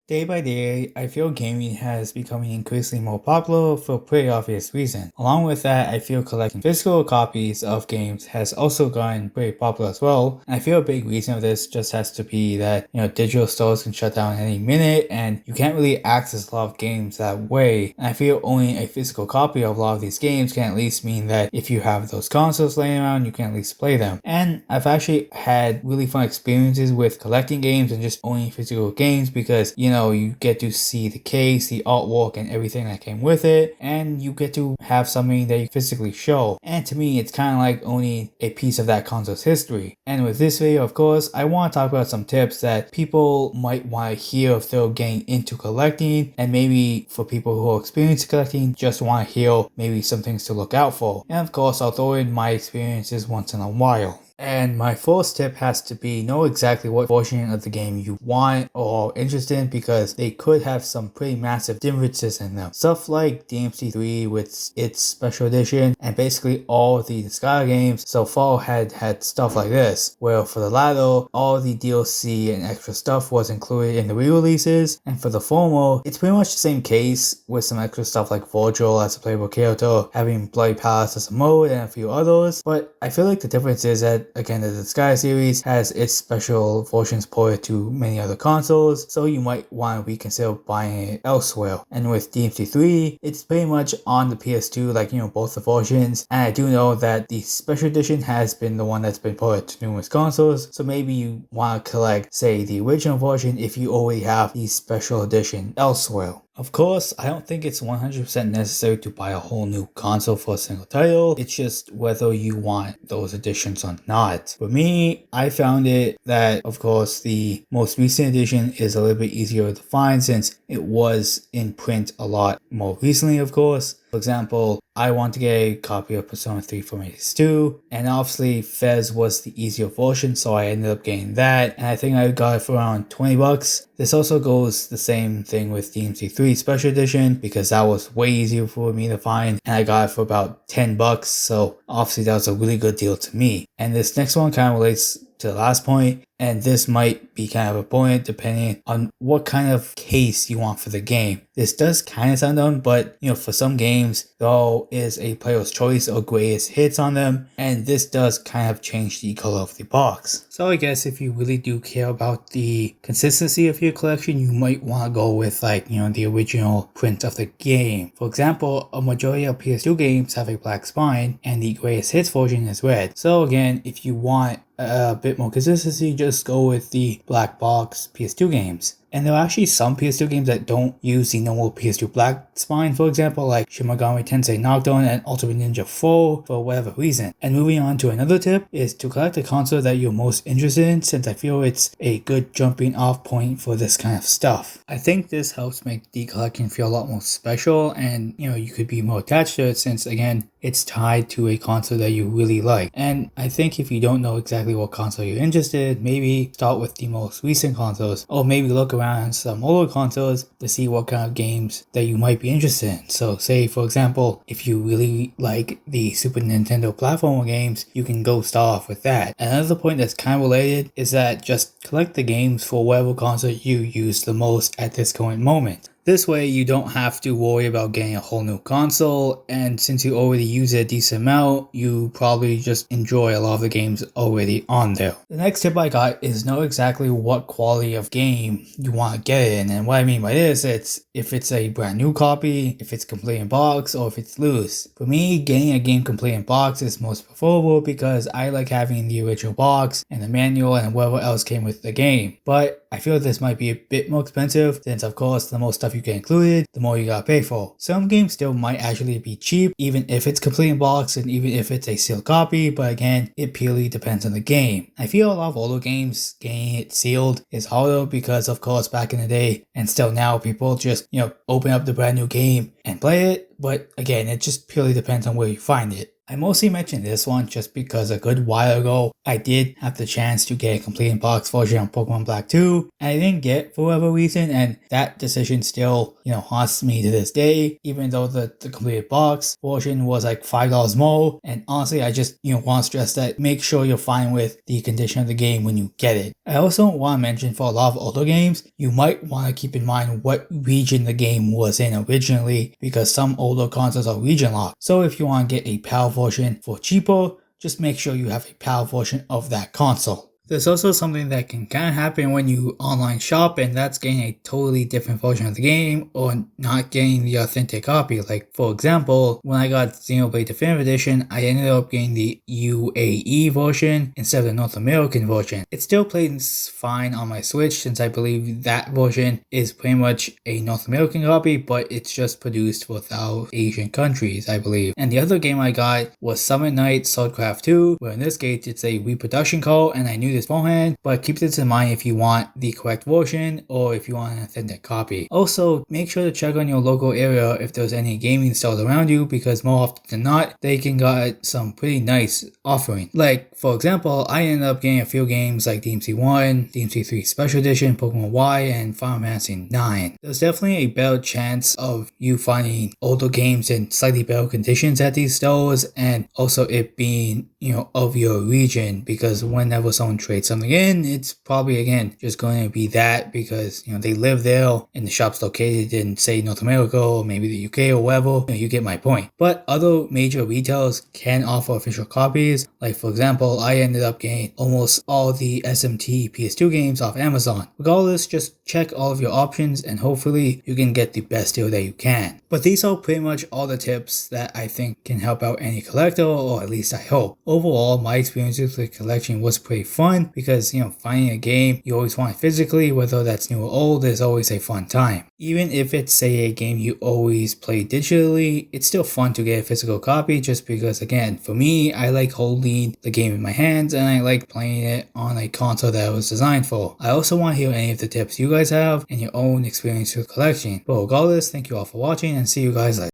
Day by day, I feel gaming has becoming increasingly more popular for a pretty obvious reason. Along with that, I feel collecting physical copies of games has also gotten pretty popular as well. And I feel a big reason of this just has to be that, digital stores can shut down any minute and you can't really access a lot of games that way. And I feel owning a physical copy of a lot of these games can at least mean that if you have those consoles laying around, you can at least play them. And I've actually had really fun experiences with collecting games and just owning physical games because, you get to see the case, the artwork, and everything that came with it, and you get to have something that you physically show. And to me, it's kind of like owning a piece of that console's history. And with this video, of course, I want to talk about some tips that people might want to hear if they're getting into collecting, and maybe for people who are experienced collecting, just want to hear maybe some things to look out for. And of course, I'll throw in my experiences once in a while. And my first tip has to be know exactly what version of the game you want or are interested in because they could have some pretty massive differences in them. Stuff like DMC3 with its special edition and basically all the Disgaea games so far had stuff like this, where for the latter, all the DLC and extra stuff was included in the re-releases, and for the former, it's pretty much the same case with some extra stuff like Virgil as a playable character, having Bloody Palace as a mode and a few others, but I feel like the difference is that again, the Disgaea series has its special versions ported to many other consoles, so you might want to reconsider buying it elsewhere. And with DMC3, it's pretty much on the PS2, both the versions, and I do know that the special edition has been the one that's been ported to numerous consoles, so maybe you want to collect, say, the original version if you already have the special edition elsewhere. Of course, I don't think it's 100% necessary to buy a whole new console for a single title, it's just whether you want those editions or not. For me, I found it that, of course, the most recent edition is a little bit easier to find since it was in print a lot more recently, of course. For example, I want to get a copy of Persona 3 for my PS2, and obviously Fez was the easier version, so I ended up getting that, and I think I got it for around 20 bucks. This also goes the same thing with DMC3 Special Edition, because that was way easier for me to find, and I got it for about 10 bucks, so obviously that was a really good deal to me. And this next one kind of relates to the last point, and this might be kind of a point depending on what kind of case you want for the game. This does kind of sound dumb, but for some games there is a player's choice or greatest hits on them, and this does kind of change the color of the box. So I guess if you really do care about the consistency of your collection, you might want to go with the original print of the game. For example, a majority of PS2 games have a black spine and the greatest hits version is red. So again, if you want a bit more consistency, just go with the black box PS2 games. And there are actually some PS2 games that don't use the normal PS2 black spine, for example, like Shin Megami Tensei Knockdown and Ultimate Ninja 4 for whatever reason. And moving on to another tip is to collect a console that you're most interested in, since I feel it's a good jumping off point for this kind of stuff. I think this helps make the collection feel a lot more special, and you could be more attached to it since again, it's tied to a console that you really like. And I think if you don't know exactly what console you're interested in, maybe start with the most recent consoles, or maybe look around some older consoles to see what kind of games that you might be interested in. So say for example, if you really like the Super Nintendo platformer games, you can go start off with that. Another point that's kind of related is that just collect the games for whatever console you use the most at this current moment. This way you don't have to worry about getting a whole new console, and since you already use it a decent amount, you probably just enjoy a lot of the games already on there. The next tip I got is know exactly what quality of game you want to get in, and what I mean by this, it's if it's a brand new copy, if it's complete in box, or if it's loose. For me, getting a game complete in box is most preferable because I like having the original box and the manual and whatever else came with the game. But I feel this might be a bit more expensive since of course the more stuff you get included, the more you gotta pay for. Some games still might actually be cheap even if it's complete in box and even if it's a sealed copy, but again, it purely depends on the game. I feel a lot of older games getting it sealed is harder because of course back in the day and still now people just open up the brand new game and play it, but again, it just purely depends on where you find it. I mostly mentioned this one just because a good while ago I did have the chance to get a complete in-box version of Pokemon Black 2 and I didn't get for whatever reason, and that decision still, haunts me to this day, even though the completed box version was like $5 more. And honestly, I just, want to stress that make sure you're fine with the condition of the game when you get it. I also want to mention for a lot of older games, you might want to keep in mind what region the game was in originally because some older consoles are region locked. So if you want to get a PAL version for cheaper, just make sure you have a PAL version of that console. There's also something that can kind of happen when you online shop, and that's getting a totally different version of the game or not getting the authentic copy. Like, for example, when I got Xenoblade Definitive Edition, I ended up getting the UAE version instead of the North American version. It still plays fine on my Switch since I believe that version is pretty much a North American copy, but it's just produced without Asian countries, I believe. And the other game I got was Summit Knight Swordcraft 2, where in this case it's a reproduction call, and I knew this beforehand, but keep this in mind if you want the correct version or if you want an authentic copy. Also, make sure to check on your local area if there's any gaming stores around you, because more often than not, they can got some pretty nice offering. Like, for example, I ended up getting a few games like DMC 1, DMC 3 Special Edition, Pokemon Y, and Final Fantasy 9. There's definitely a better chance of you finding older games in slightly better conditions at these stores, and also it being, of your region, because whenever someone trade something in, it's probably again just going to be that because they live there and the shop's located in, say, North America or maybe the UK or wherever. You get my point. But other major retailers can offer official copies. Like, for example, I ended up getting almost all the SMT PS2 games off Amazon. Regardless, just check all of your options and hopefully you can get the best deal that you can. But these are pretty much all the tips that I think can help out any collector, or at least I hope. Overall, my experience with the collection was pretty fun because, finding a game you always want physically, whether that's new or old, is always a fun time. Even if it's, say, a game you always play digitally, it's still fun to get a physical copy just because, again, for me, I like holding the game in my hands and I like playing it on a console that it was designed for. I also want to hear any of the tips you guys have and your own experience with collection. But regardless, thank you all for watching and see you guys later.